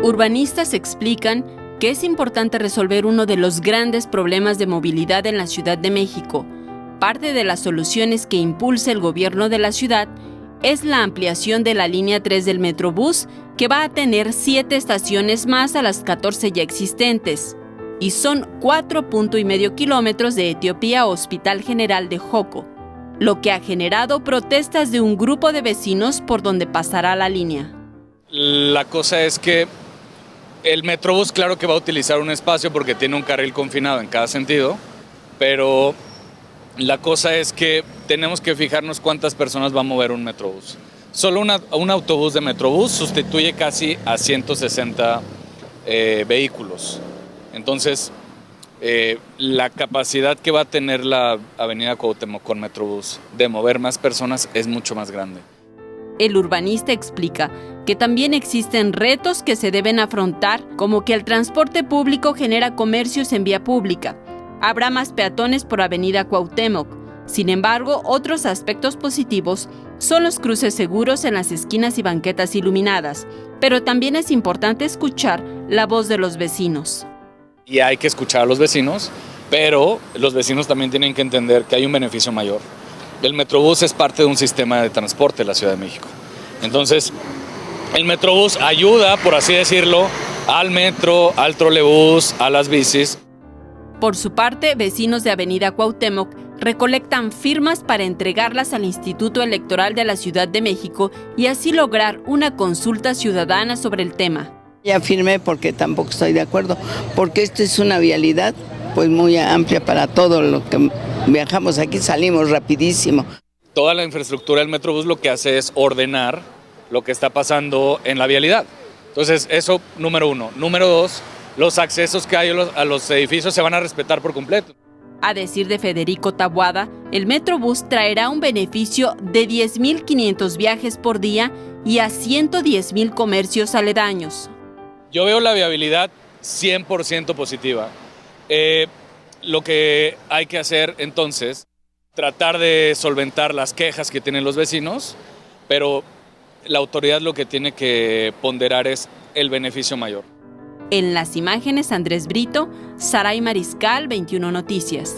Urbanistas explican que es importante resolver uno de los grandes problemas de movilidad en la Ciudad de México. Parte de las soluciones que impulsa el gobierno de la ciudad es la ampliación de la línea 3 del Metrobús, que va a tener 7 estaciones más a las 14 ya existentes. Y son 4.5 kilómetros de Etiopía a Hospital General de Joco, lo que ha generado protestas de un grupo de vecinos por donde pasará la línea. La cosa es que el Metrobús, claro que va a utilizar un espacio porque tiene un carril confinado en cada sentido, pero la cosa es que tenemos que fijarnos cuántas personas va a mover un Metrobús. Solo un autobús de Metrobús sustituye casi a 160 vehículos. Entonces, la capacidad que va a tener la avenida Cuauhtémoc con Metrobús de mover más personas es mucho más grande. El urbanista explica que también existen retos que se deben afrontar, como que el transporte público genera comercios en vía pública. Habrá más peatones por avenida Cuauhtémoc. Sin embargo, otros aspectos positivos son los cruces seguros en las esquinas y banquetas iluminadas, pero también es importante escuchar la voz de los vecinos. Y hay que escuchar a los vecinos, pero los vecinos también tienen que entender que hay un beneficio mayor. El Metrobús es parte de un sistema de transporte de la Ciudad de México. Entonces, el Metrobús ayuda, por así decirlo, al metro, al trolebús, a las bicis. Por su parte, vecinos de Avenida Cuauhtémoc recolectan firmas para entregarlas al Instituto Electoral de la Ciudad de México y así lograr una consulta ciudadana sobre el tema. Ya firmé porque tampoco estoy de acuerdo, porque esto es una vialidad pues muy amplia para todo lo que viajamos aquí, salimos rapidísimo. Toda la infraestructura del Metrobús lo que hace es ordenar lo que está pasando en la vialidad. Entonces, eso número uno. Número dos, los accesos que hay a los edificios se van a respetar por completo. A decir de Federico Taboada, el Metrobús traerá un beneficio de 10.500 viajes por día y a 110.000 comercios aledaños. Yo veo la viabilidad 100% positiva. Lo que hay que hacer entonces, tratar de solventar las quejas que tienen los vecinos, pero la autoridad lo que tiene que ponderar es el beneficio mayor. En las imágenes, Andrés Brito, Saray Mariscal, 21 Noticias.